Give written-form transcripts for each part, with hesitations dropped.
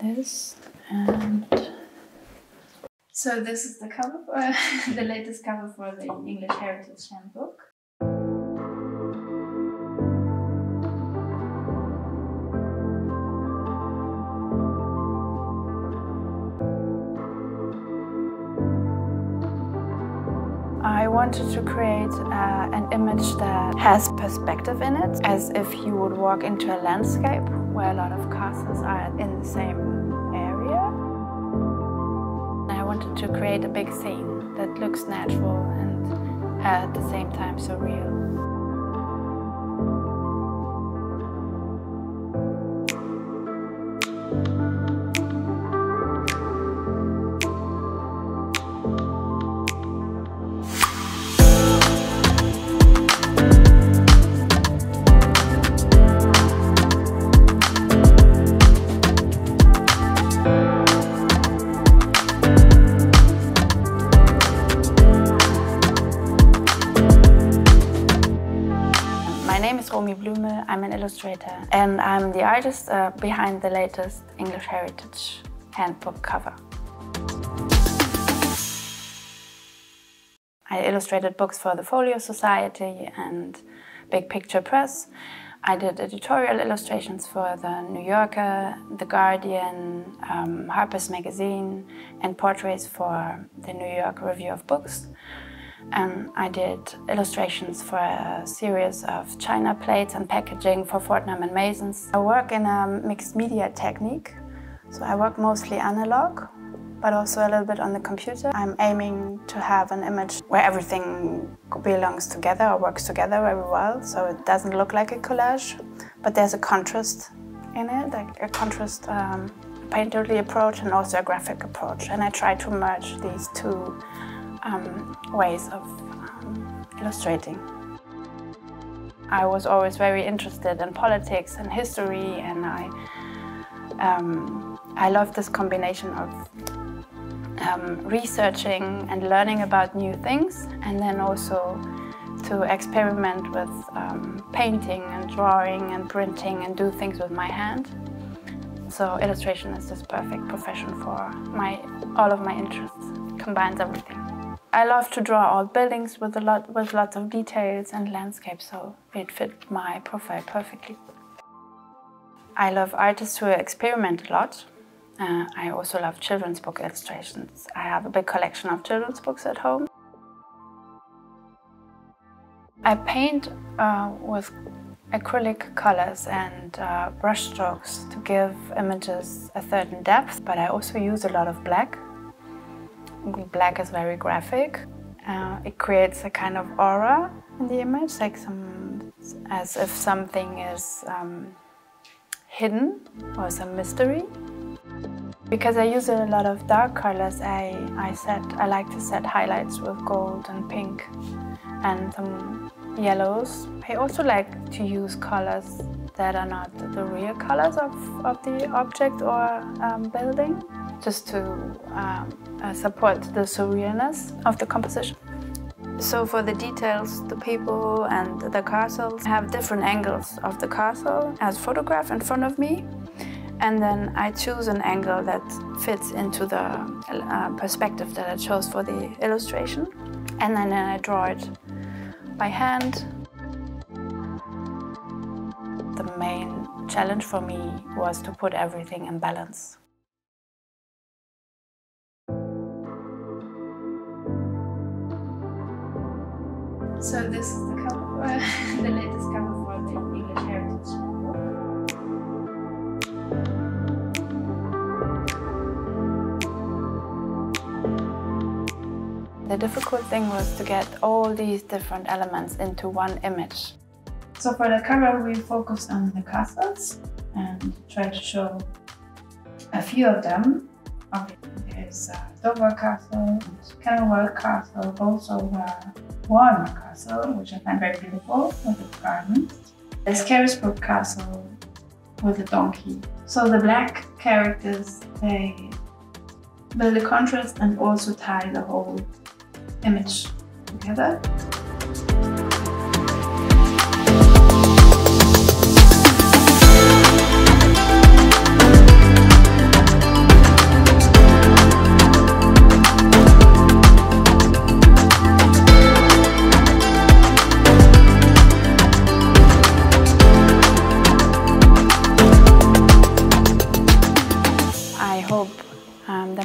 this, and so this is the cover for the latest cover for the English Heritage Handbook. I wanted to create an image that has perspective in it, as if you would walk into a landscape where a lot of castles are in the same area. I wanted to create a big scene that looks natural and at the same time surreal. My name is Romy Blümel, I'm an illustrator, and I'm the artist behind the latest English Heritage Handbook cover. I illustrated books for the Folio Society and Big Picture Press. I did editorial illustrations for the New Yorker, The Guardian, Harper's magazine, and portraits for the New York Review of Books. I did illustrations for a series of china plates and packaging for Fortnum Mason. I work in a mixed media technique, so I work mostly analog, but also a little bit on the computer. I'm aiming to have an image where everything belongs together or works together very well, so it doesn't look like a collage, but there's a contrast in it, like a contrast, a painterly approach and also a graphic approach, and I try to merge these two ways of illustrating. I was always very interested in politics and history, and I love this combination of researching and learning about new things, and then also to experiment with painting and drawing and printing and do things with my hand. So illustration is this perfect profession for all of my interests, combines everything. I love to draw old buildings with lots of details and landscapes, so it fit my profile perfectly. I love artists who experiment a lot. I also love children's book illustrations. I have a big collection of children's books at home. I paint with acrylic colors and brush strokes to give images a certain depth, but I also use a lot of black. Black is very graphic. It creates a kind of aura in the image, like as if something is hidden or some mystery. Because I use a lot of dark colors, I like to set highlights with gold and pink and some yellows. I also like to use colors that are not the real colors of the object or building, just to support the surrealness of the composition. So for the details, the people and the castles have different angles of the castle as photographed in front of me, and then I choose an angle that fits into the perspective that I chose for the illustration, and then I draw it by hand. The main challenge for me was to put everything in balance. So this is the cover, the latest cover for the English Heritage Handbook. The difficult thing was to get all these different elements into one image. So for the cover we focused on the castles and tried to show a few of them. There's Dover Castle, Kenilworth Castle, also Warner Castle, which I find very beautiful with its gardens. There's Carisbrooke Castle with a donkey. So the black characters, they build a contrast and also tie the whole image together.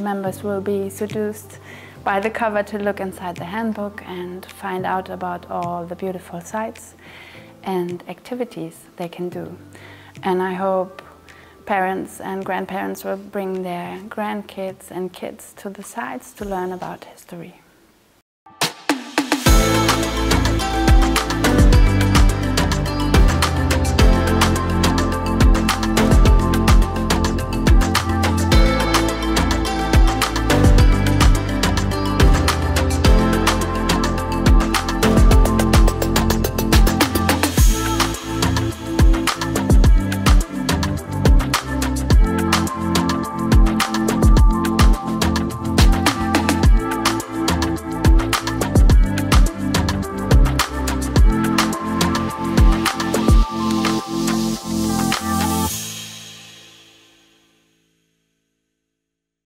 members will be seduced by the cover to look inside the handbook and find out about all the beautiful sites and activities they can do. And I hope parents and grandparents will bring their grandkids and kids to the sites to learn about history.